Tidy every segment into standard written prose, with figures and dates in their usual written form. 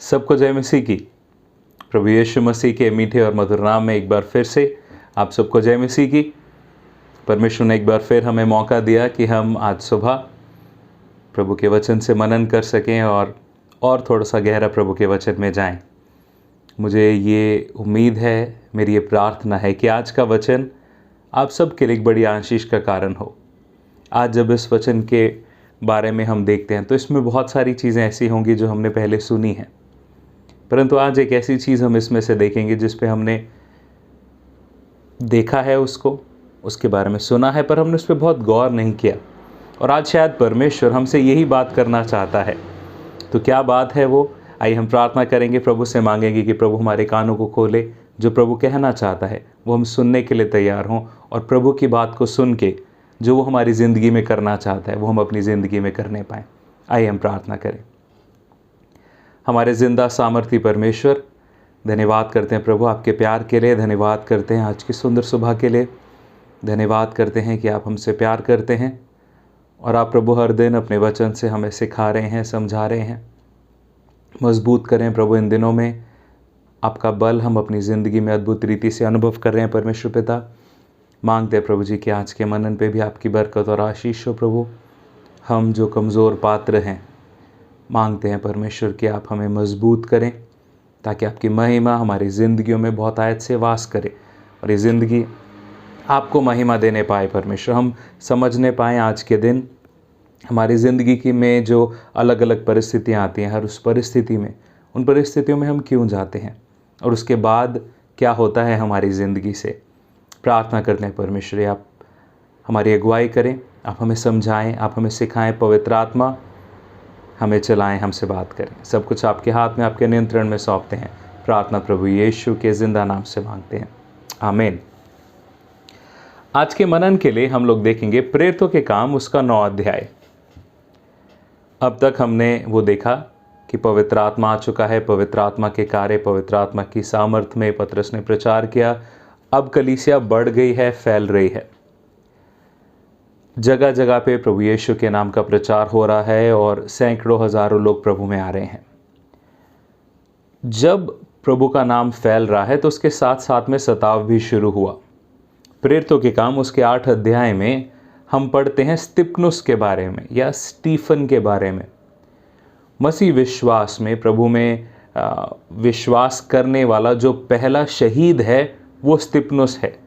सबको जय मसीह की। प्रभु यीशु मसीह के मीठे और मधुर नाम में एक बार फिर से आप सबको जय मसीह की। परमेश्वर ने एक बार फिर हमें मौका दिया कि हम आज सुबह प्रभु के वचन से मनन कर सकें और थोड़ा सा गहरा प्रभु के वचन में जाएं। मुझे ये उम्मीद है, मेरी ये प्रार्थना है कि आज का वचन आप सबके लिए एक बड़ी आशीष का कारण हो। आज जब इस वचन के बारे में हम देखते हैं तो इसमें बहुत सारी चीज़ें ऐसी होंगी जो हमने पहले सुनी हैं, परंतु आज एक ऐसी चीज़ हम इसमें से देखेंगे जिस पे हमने देखा है, उसके बारे में सुना है, पर हमने उस पर बहुत गौर नहीं किया। और आज शायद परमेश्वर हमसे यही बात करना चाहता है। तो क्या बात है वो? आइए हम प्रार्थना करेंगे, प्रभु से मांगेंगे कि प्रभु हमारे कानों को खोले। जो प्रभु कहना चाहता है वो हम सुनने के लिए तैयार हों, और प्रभु की बात को सुन के जो वो हमारी ज़िंदगी में करना चाहता है वो हम अपनी ज़िंदगी में करने पाएँ। आइए हम प्रार्थना करें। हमारे ज़िंदा सामर्थी परमेश्वर, धन्यवाद करते हैं प्रभु आपके प्यार के लिए। धन्यवाद करते हैं आज की सुंदर सुबह के लिए। धन्यवाद करते हैं कि आप हमसे प्यार करते हैं और आप प्रभु हर दिन अपने वचन से हमें सिखा रहे हैं, समझा रहे हैं। मजबूत करें प्रभु इन दिनों में आपका बल हम अपनी ज़िंदगी में अद्भुत रीति से अनुभव कर रहे हैं। परमेश्वर पिता, मांगते हैं प्रभु जी कि आज के मनन पे भी आपकी बरकत और आशीष हो। प्रभु हम जो कमज़ोर पात्र हैं, मांगते हैं परमेश्वर कि आप हमें मजबूत करें ताकि आपकी महिमा हमारी ज़िंदगियों में बहुत आयत से वास करे और ये ज़िंदगी आपको महिमा देने पाए। परमेश्वर हम समझने पाएँ आज के दिन हमारी ज़िंदगी की में जो अलग अलग परिस्थितियाँ आती हैं, हर उस परिस्थिति में, उन परिस्थितियों में हम क्यों जाते हैं और उसके बाद क्या होता है हमारी ज़िंदगी से। प्रार्थना करते हैं परमेश्वर आप हमारी अगुवाई करें, आप हमें समझाएं, आप हमें सिखाएं। पवित्र आत्मा हमें चलाएं, हमसे बात करें। सब कुछ आपके हाथ में, आपके नियंत्रण में सौंपते हैं। प्रार्थना प्रभु यीशु के जिंदा नाम से मांगते हैं, आमीन। आज के मनन के लिए हम लोग देखेंगे प्रेरितों के काम उसका 9 अध्याय। अब तक हमने वो देखा कि पवित्र आत्मा आ चुका है, पवित्र आत्मा के कार्य, पवित्र आत्मा की सामर्थ्य में पतरस ने प्रचार किया। अब कलीसिया बढ़ गई है, फैल रही है, जगह जगह पे प्रभु यीशु के नाम का प्रचार हो रहा है और सैकड़ों हजारों लोग प्रभु में आ रहे हैं। जब प्रभु का नाम फैल रहा है तो उसके साथ साथ में सताव भी शुरू हुआ। प्रेरितों के काम उसके 8 अध्याय में हम पढ़ते हैं स्तिफनुस के बारे में या स्टीफन के बारे में। मसीह विश्वास में, प्रभु में विश्वास करने वाला जो पहला शहीद है वो स्तिफनुस है।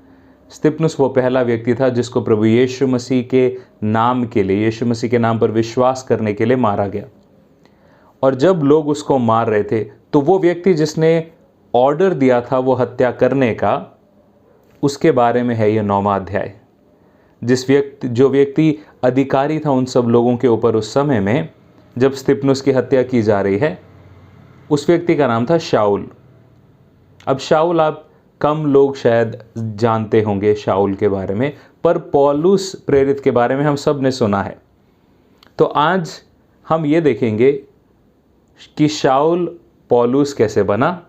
स्तिफनुस वो पहला व्यक्ति था जिसको प्रभु यीशु मसीह के नाम के लिए, यीशु मसीह के नाम पर विश्वास करने के लिए मारा गया। और जब लोग उसको मार रहे थे तो वो व्यक्ति जिसने ऑर्डर दिया था वो हत्या करने का, उसके बारे में है ये 9वां अध्याय। जो व्यक्ति अधिकारी था उन सब लोगों के ऊपर उस समय में जब स्तिफनुस की हत्या की जा रही है, उस व्यक्ति का नाम था शाऊल। अब शाऊल, आप कम लोग शायद जानते होंगे शाऊल के बारे में, पर पौलुस प्रेरित के बारे में हम सब ने सुना है। तो आज हम ये देखेंगे कि शाऊल पौलुस कैसे बना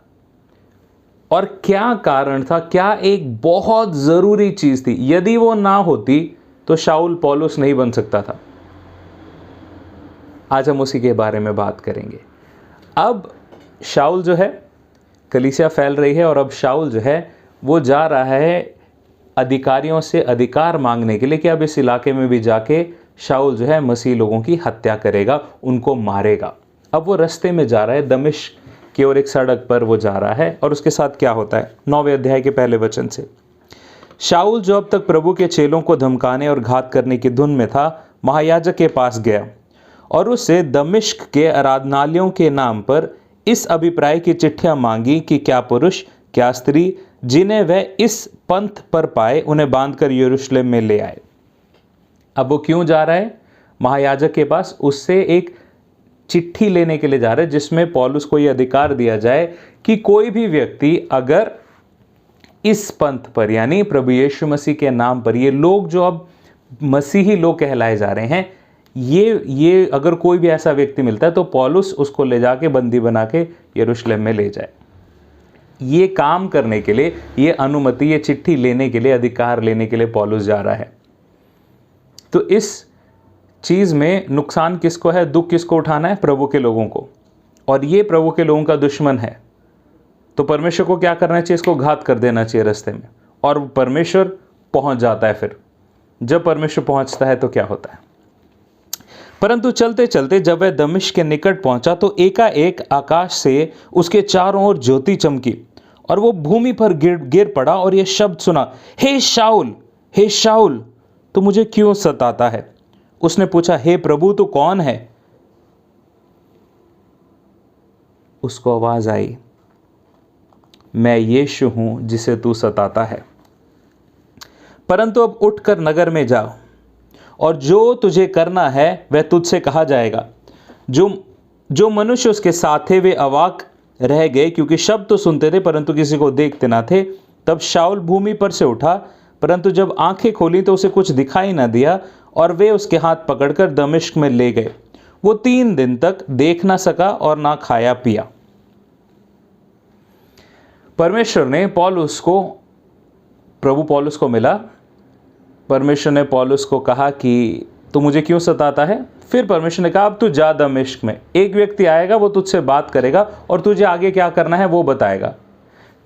और क्या कारण था, क्या एक बहुत ज़रूरी चीज़ थी। यदि वो ना होती तो शाऊल पौलुस नहीं बन सकता था। आज हम उसी के बारे में बात करेंगे। अब शाऊल जो है, कलीसिया फैल रही है और अब शाऊल जो है वो जा रहा है अधिकारियों से अधिकार मांगने के लिए कि अब इस इलाके में भी जाके शाऊल जो है मसीह लोगों की हत्या करेगा, उनको मारेगा। अब वो रास्ते में जा रहा है, दमिश्क की ओर एक सड़क पर वो जा रहा है। और उसके साथ क्या होता है 9वें अध्याय के पहले वचन से। शाऊल जो अब तक प्रभु के चेलों को धमकाने और घात करने की धुन में था, महायाजक के पास गया और उससे दमिश्क के आराधनालयों के नाम पर इस अभिप्राय की चिट्ठियां मांगी कि क्या पुरुष क्या स्त्री जिन्हें वह इस पंथ पर पाए उन्हें बांधकर यरूशलेम में ले आए। अब वो क्यों जा रहा है महायाजक के पास? उससे एक चिट्ठी लेने के लिए जा रहा है जिसमें पौलुस को यह अधिकार दिया जाए कि कोई भी व्यक्ति अगर इस पंथ पर, यानी प्रभु यीशु मसीह के नाम पर, ये लोग जो अब मसीही लोग कहलाए जा रहे हैं, ये अगर कोई भी ऐसा व्यक्ति मिलता है तो पौलुस उसको ले जाके बंदी बना के यरूशलेम में ले जाए। ये काम करने के लिए, ये अनुमति, ये चिट्ठी लेने के लिए, अधिकार लेने के लिए पौलुस जा रहा है। तो इस चीज़ में नुकसान किसको है, दुख किसको उठाना है? प्रभु के लोगों को। और ये प्रभु के लोगों का दुश्मन है, तो परमेश्वर को क्या करना चाहिए? इसको घात कर देना चाहिए रास्ते में। और परमेश्वर पहुंच जाता है। फिर जब परमेश्वर पहुंचता है तो क्या होता है? परंतु चलते चलते जब वह दमिश्क के निकट पहुंचा तो एकाएक आकाश से उसके चारों ओर ज्योति चमकी और वो भूमि पर गिर पड़ा और यह शब्द सुना, हे शाऊल, हे शाऊल, तो मुझे क्यों सताता है? उसने पूछा, हे प्रभु, तू कौन है? उसको आवाज आई, मैं यीशु हूं जिसे तू सताता है। परंतु अब उठकर नगर में जाओ और जो तुझे करना है वह तुझसे कहा जाएगा। जो मनुष्य उसके साथ थे वे अवाक रह गए, क्योंकि शब्द तो सुनते थे परंतु किसी को देखते ना थे। तब शाऊल भूमि पर से उठा, परंतु जब आंखें खोली तो उसे कुछ दिखाई ना दिया, और वे उसके हाथ पकड़कर दमिश्क में ले गए। वो 3 दिन तक देख ना सका और ना खाया पिया। परमेश्वर ने प्रभु पौलुस को मिला। परमेश्वर ने पौलुस को कहा कि तू मुझे क्यों सताता है? फिर परमेश्वर ने कहा, अब तू जा दमिश्क में, एक व्यक्ति आएगा, वो तुझसे बात करेगा और तुझे आगे क्या करना है वो बताएगा।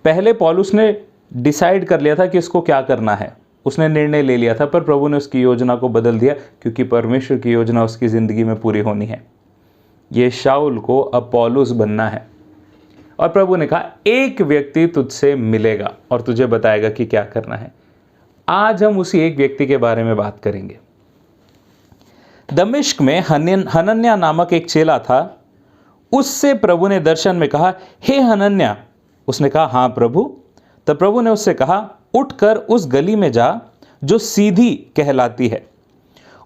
पहले पौलुस ने डिसाइड कर लिया था कि इसको क्या करना है, उसने निर्णय ले लिया था, पर प्रभु ने उसकी योजना को बदल दिया, क्योंकि परमेश्वर की योजना उसकी ज़िंदगी में पूरी होनी है। ये शाऊल को अब पौलुस बनना है। और प्रभु ने कहा, एक व्यक्ति तुझसे मिलेगा और तुझे बताएगा कि क्या करना है। आज हम उसी एक व्यक्ति के बारे में बात करेंगे। दमिश्क में हनन्याह नामक एक चेला था। उससे प्रभु ने दर्शन में कहा, हे हनन्याह। उसने कहा, हाँ प्रभु। तब प्रभु ने उससे कहा, उठकर उस गली में जा जो सीधी कहलाती है,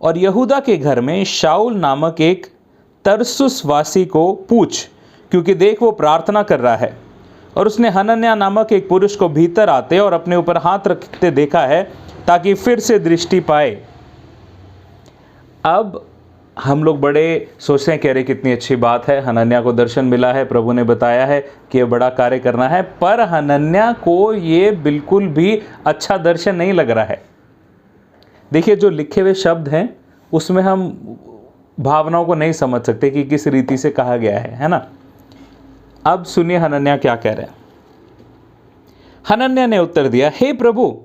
और यहूदा के घर में शाऊल नामक एक तरसुस वासी को पूछ, क्योंकि देख वो प्रार्थना कर रहा है। और उसने हनन्याह नामक एक पुरुष को भीतर आते और अपने ऊपर हाथ रखते देखा है, ताकि फिर से दृष्टि पाए। अब हम लोग बड़े सोचते हैं, कह रहे कितनी अच्छी बात है, हनन्याह को दर्शन मिला है, प्रभु ने बताया है कि ये बड़ा कार्य करना है। पर हनन्याह को ये बिल्कुल भी अच्छा दर्शन नहीं लग रहा है। देखिए, जो लिखे हुए शब्द हैं उसमें हम भावनाओं को नहीं समझ सकते कि किस रीति से कहा गया है ना। अब सुनिए हनन्याह क्या कह रहे हैं। हनन्याह ने उत्तर दिया, हे प्रभु,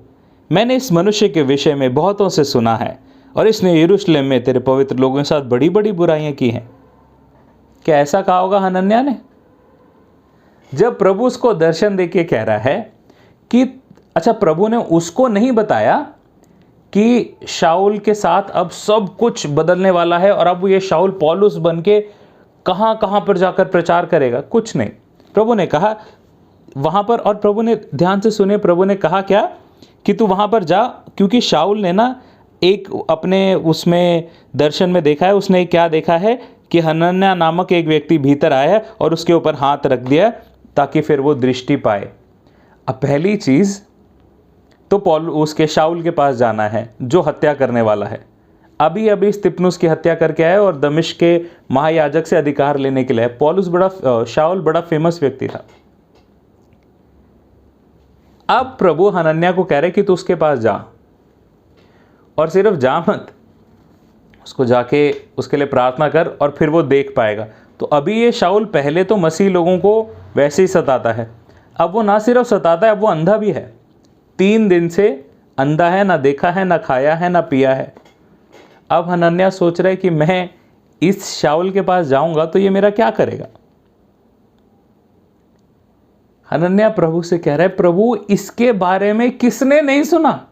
मैंने इस मनुष्य के विषय में बहुतों से सुना है, और इसने यरूशलेम में तेरे पवित्र लोगों के साथ बड़ी बड़ी बुराइयां की हैं। क्या ऐसा कहा होगा हनन्याह ने? जब प्रभु उसको दर्शन देके कह रहा है कि अच्छा, प्रभु ने उसको नहीं बताया कि शाऊल के साथ अब सब कुछ बदलने वाला है और अब ये शाऊल पौलुस बन के कहां कहां पर जाकर प्रचार करेगा। कुछ नहीं, प्रभु ने कहा वहां पर, और प्रभु ने, ध्यान से सुने, प्रभु ने कहा क्या कि तू वहां पर जा, क्योंकि शाऊल ने ना एक अपने उसमें दर्शन में देखा है। उसने क्या देखा है कि हनन्याह नामक एक व्यक्ति भीतर आया है और उसके ऊपर हाथ रख दिया ताकि फिर वो दृष्टि पाए। अब पहली चीज तो उसके शाऊल के पास जाना है जो हत्या करने वाला है। अभी अभी स्तिफनुस की हत्या करके आया और दमिश्क के महायाजक से अधिकार लेने के लिए। शाऊल बड़ा फेमस व्यक्ति था। अब प्रभु हनन्याह को कह रहे कि तू उसके पास जा, और सिर्फ जा मत, उसको जाके उसके लिए प्रार्थना कर और फिर वो देख पाएगा। तो अभी ये शाऊल पहले तो मसीह लोगों को वैसे ही सताता है, अब वो ना सिर्फ सताता है, अब वो अंधा भी है। 3 दिन से अंधा है, ना देखा है, ना खाया है, ना पिया है। अब हनन्याह सोच रहा है कि मैं इस शाऊल के पास जाऊंगा तो ये मेरा क्या करेगा। हनन्याह प्रभु से कह रहा है, प्रभु इसके बारे में किसने नहीं सुना?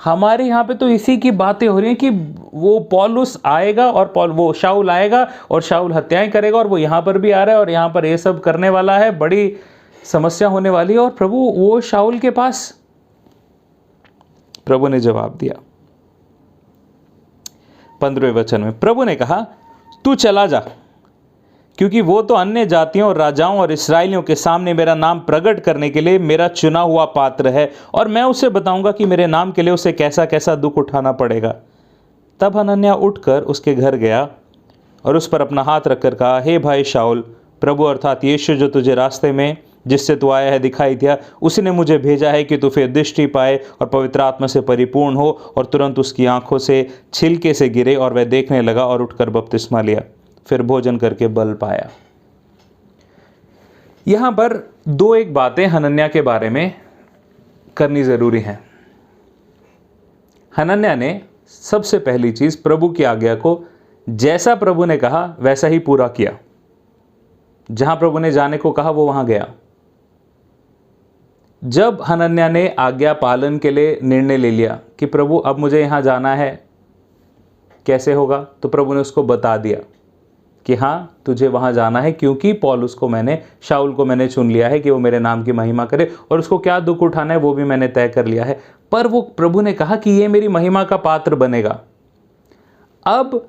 हमारे यहाँ पे तो इसी की बातें हो रही हैं कि वो पौलुस आएगा और वो शाऊल आएगा और शाऊल हत्याएं करेगा, और वो यहाँ पर भी आ रहा है और यहाँ पर ये सब करने वाला है, बड़ी समस्या होने वाली है। और प्रभु वो शाऊल के पास, प्रभु ने जवाब दिया 15वें वचन में। प्रभु ने कहा, तू चला जा, क्योंकि वो तो अन्य जातियों और राजाओं और इस्राएलियों के सामने मेरा नाम प्रकट करने के लिए मेरा चुना हुआ पात्र है, और मैं उसे बताऊंगा कि मेरे नाम के लिए उसे कैसा कैसा दुख उठाना पड़ेगा। तब हनन्याह उठकर उसके घर गया और उस पर अपना हाथ रखकर कहा, हे भाई शाऊल, प्रभु अर्थात यीशु जो तुझे रास्ते में जिससे तू आया है दिखाई दिया, उसी ने मुझे भेजा है कि तू फिर दृष्टि पाए और पवित्र आत्मा से परिपूर्ण हो। और तुरंत उसकी आंखों से छिलके से गिरे और वह देखने लगा और उठकर बपतिस्मा लिया, फिर भोजन करके बल पाया। यहाँ पर दो एक बातें हनन्याह के बारे में करनी ज़रूरी हैं। हनन्याह ने सबसे पहली चीज़ प्रभु की आज्ञा को जैसा प्रभु ने कहा वैसा ही पूरा किया। जहां प्रभु ने जाने को कहा वो वहां गया। जब हनन्याह ने आज्ञा पालन के लिए निर्णय ले लिया कि प्रभु अब मुझे यहां जाना है, कैसे होगा, तो प्रभु ने उसको बता दिया कि हाँ तुझे वहां जाना है, क्योंकि शाऊल को मैंने चुन लिया है कि वो मेरे नाम की महिमा करे, और उसको क्या दुख उठाना है वो भी मैंने तय कर लिया है। पर वो प्रभु ने कहा कि ये मेरी महिमा का पात्र बनेगा। अब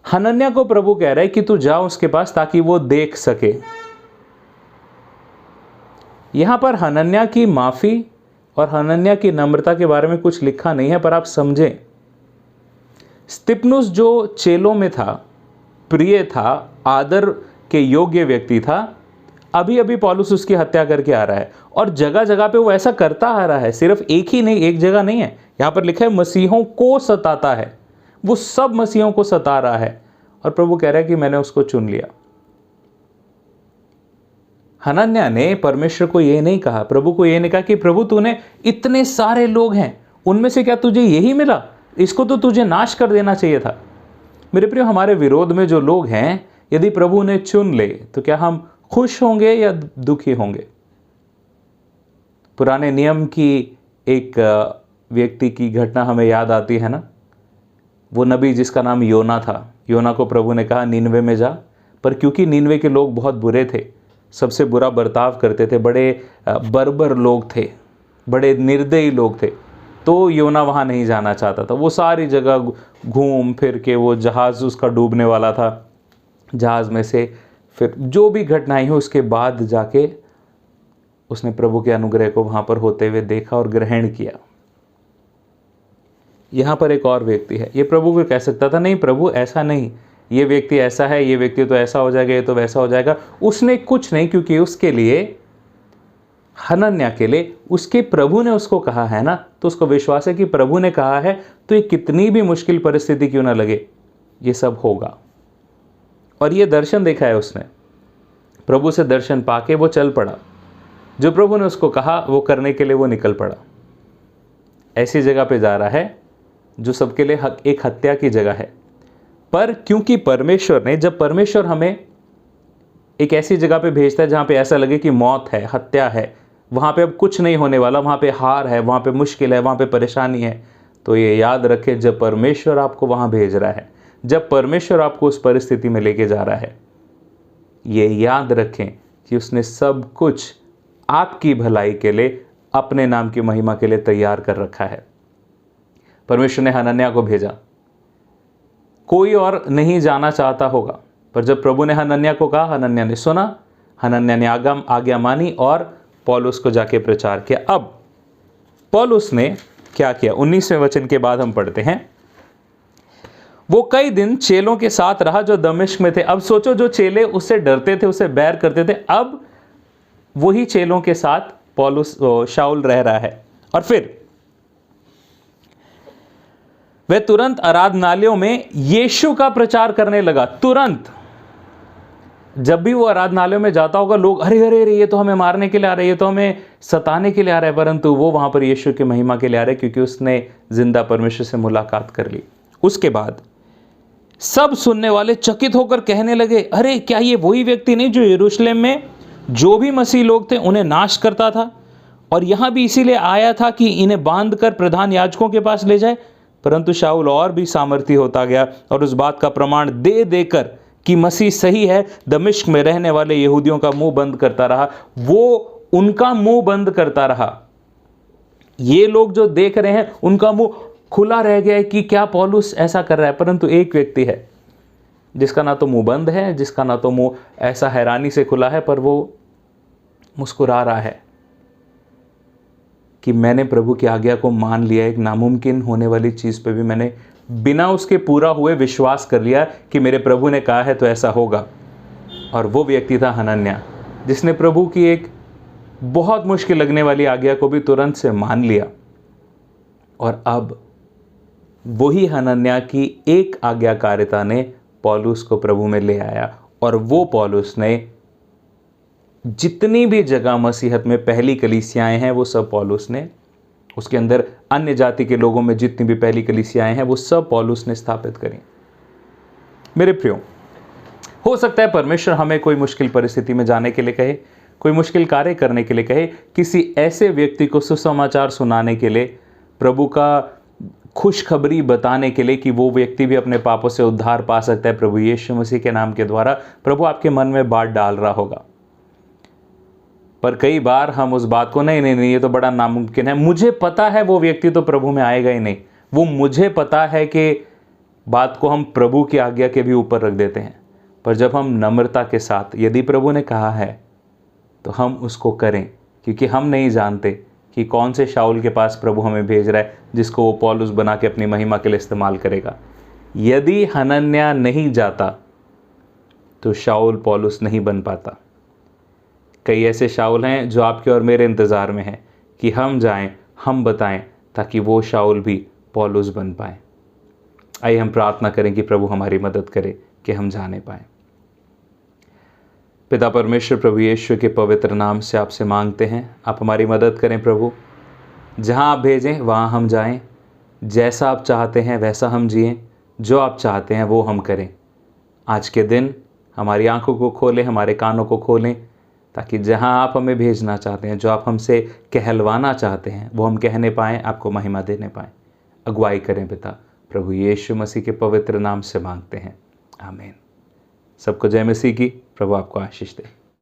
हनन्याह को प्रभु कह रहा है कि तू जा उसके पास ताकि वो देख सके। यहां पर हनन्याह की माफी और हनन्याह की नम्रता के बारे में कुछ लिखा नहीं है, पर आप समझें, स्तिफनुस जो चेलों में था, प्रिय था, आदर के योग्य व्यक्ति था, अभी अभी पौलुस उसकी हत्या करके आ रहा है, और जगह जगह पे वो ऐसा करता आ रहा है। सिर्फ एक ही नहीं, एक जगह नहीं है, यहां पर लिखा है मसीहों को सताता है। वो सब मसीहों को सता रहा है, और प्रभु कह रहा है कि मैंने उसको चुन लिया। हनन्याह ने परमेश्वर को यह नहीं कहा, प्रभु को यह नहीं कहा कि प्रभु तूने इतने सारे लोग हैं, उनमें से क्या तुझे यही मिला, इसको तो तुझे नाश कर देना चाहिए था। मेरे प्रिय, हमारे विरोध में जो लोग हैं, यदि प्रभु उन्हें चुन ले तो क्या हम खुश होंगे या दुखी होंगे? पुराने नियम की एक व्यक्ति की घटना हमें याद आती है ना। वो नबी जिसका नाम योना था, योना को प्रभु ने कहा नीनवे में जा, पर क्योंकि नीनवे के लोग बहुत बुरे थे, सबसे बुरा बर्ताव करते थे, बड़े बर्बर लोग थे, बड़े निर्दयी लोग थे, तो योना वहाँ नहीं जाना चाहता था। वो सारी जगह घूम फिर के, वो जहाज़ उसका डूबने वाला था, जहाज़ में से फिर जो भी घटनाएं हुई उसके बाद जाके उसने प्रभु के अनुग्रह को वहाँ पर होते हुए देखा और ग्रहण किया। यहाँ पर एक और व्यक्ति है, ये प्रभु को कह सकता था नहीं प्रभु ऐसा नहीं, ये व्यक्ति ऐसा है, ये व्यक्ति तो ऐसा हो जाएगा, ये तो वैसा हो जाएगा। उसने कुछ नहीं, क्योंकि उसके लिए, हनन्याह के लिए उसके प्रभु ने उसको कहा है ना, तो उसको विश्वास है कि प्रभु ने कहा है तो ये कितनी भी मुश्किल परिस्थिति क्यों ना लगे, ये सब होगा। और ये दर्शन देखा है उसने, प्रभु से दर्शन पाके वो चल पड़ा, जो प्रभु ने उसको कहा वो करने के लिए वो निकल पड़ा। ऐसी जगह पे जा रहा है जो सबके लिए एक हत्या की जगह है, पर क्योंकि परमेश्वर ने, जब परमेश्वर हमें एक ऐसी जगह पे भेजता है जहाँ पे ऐसा लगे कि मौत है, हत्या है, वहाँ पे अब कुछ नहीं होने वाला, वहाँ पे हार है, वहाँ पे मुश्किल है, वहाँ पे परेशानी है, तो ये याद रखें, जब परमेश्वर आपको वहाँ भेज रहा है, जब परमेश्वर आपको उस परिस्थिति में लेके जा रहा है, ये याद रखें कि उसने सब कुछ आपकी भलाई के लिए, अपने नाम की महिमा के लिए तैयार कर रखा है। परमेश्वर ने हनन्याह को भेजा, कोई और नहीं जाना चाहता होगा, पर जब प्रभु ने हनन्याह को कहा, हनन्याह ने सुना, हनन्याह ने आज्ञा मानी और पौलुस को जाके प्रचार किया। अब पौलुस ने क्या किया, 19वें वचन के बाद हम पढ़ते हैं, वो कई दिन चेलों के साथ रहा जो दमिश्क में थे। अब सोचो, जो चेले उससे डरते थे, उससे बैर करते थे, अब वही चेलों के साथ शाऊल रह रहा है। और फिर वह तुरंत आराधनालयों में यीशु का प्रचार करने लगा। तुरंत, जब भी वो आराधनालयों में जाता होगा, लोग अरे अरे अरे ये तो हमें मारने के लिए आ रहे, ये तो हमें सताने के लिए आ रहा है, परंतु वो वहां पर यीशु की महिमा के लिए आ रहे, क्योंकि उसने जिंदा परमेश्वर से मुलाकात कर ली। उसके बाद सब सुनने वाले चकित होकर कहने लगे, अरे क्या ये वही व्यक्ति नहीं जो यरूशलेम में जो भी मसीह लोग थे उन्हें नाश करता था, और यहां भी इसीलिए आया था कि इन्हें बांधकर प्रधान याजकों के पास ले जाए। परंतु शाऊल और भी सामर्थी होता गया और उस बात का प्रमाण दे देकर कि मसीह सही है, दमिश्क में रहने वाले यहूदियों का मुंह बंद करता रहा। वो उनका मुंह बंद करता रहा। ये लोग जो देख रहे हैं उनका मुंह खुला रह गया है कि क्या पौलुस ऐसा कर रहा है, परंतु एक व्यक्ति है जिसका ना तो मुंह बंद है, जिसका ना तो मुंह ऐसा हैरानी से खुला है, पर वो मुस्कुरा रहा है कि मैंने प्रभु की आज्ञा को मान लिया। एक नामुमकिन होने वाली चीज़ पे भी मैंने बिना उसके पूरा हुए विश्वास कर लिया कि मेरे प्रभु ने कहा है तो ऐसा होगा। और वो व्यक्ति था हनन्याह, जिसने प्रभु की एक बहुत मुश्किल लगने वाली आज्ञा को भी तुरंत से मान लिया। और अब वही हनन्याह की एक आज्ञाकारिता ने पौलुस को प्रभु में ले आया, और वो पौलुस ने जितनी भी जगह मसीहत में पहली कलीसियाएं हैं वो सब पौलुस ने, उसके अंदर अन्य जाति के लोगों में जितनी भी पहली कलीसियाएं हैं वो सब पौलुस ने स्थापित करी। मेरे प्रियो, हो सकता है परमेश्वर हमें कोई मुश्किल परिस्थिति में जाने के लिए कहे, कोई मुश्किल कार्य करने के लिए कहे, किसी ऐसे व्यक्ति को सुसमाचार सुनाने के लिए, प्रभु का खुशखबरी बताने के लिए कि वो व्यक्ति भी अपने पापों से उद्धार पा सकता है प्रभु यीशु मसीह के नाम के द्वारा। प्रभु आपके मन में बात डाल रहा होगा, पर कई बार हम उस बात को नहीं ये तो बड़ा नामुमकिन है, मुझे पता है वो व्यक्ति तो प्रभु में आएगा ही नहीं, वो मुझे पता है कि बात को हम प्रभु की आज्ञा के भी ऊपर रख देते हैं। पर जब हम नम्रता के साथ, यदि प्रभु ने कहा है तो हम उसको करें, क्योंकि हम नहीं जानते कि कौन से शाऊल के पास प्रभु हमें भेज रहा है जिसको वो पौलुस बना के अपनी महिमा के लिए इस्तेमाल करेगा। यदि हनन्याह नहीं जाता तो शाऊल पौलुस नहीं बन पाता। कई ऐसे शाऊल हैं जो आपके और मेरे इंतज़ार में हैं कि हम जाएं, हम बताएं, ताकि वो शाऊल भी पौलुस बन पाए। आइए हम प्रार्थना करें कि प्रभु हमारी मदद करे कि हम जाने पाएं। पिता परमेश्वर, प्रभु यीशु के पवित्र नाम से आपसे मांगते हैं, आप हमारी मदद करें प्रभु। जहां आप भेजें वहां हम जाएं, जैसा आप चाहते हैं वैसा हम जिएं, जो आप चाहते हैं वो हम करें। आज के दिन हमारी आंखों को खोलें, हमारे कानों को खोलें, ताकि जहां आप हमें भेजना चाहते हैं, जो आप हमसे कहलवाना चाहते हैं, वो हम कहने पाएँ, आपको महिमा देने पाएँ। अगुवाई करें पिता, प्रभु यीशु मसीह के पवित्र नाम से मांगते हैं, आमीन। सबको जय मसीह की। प्रभु आपको आशीष दे।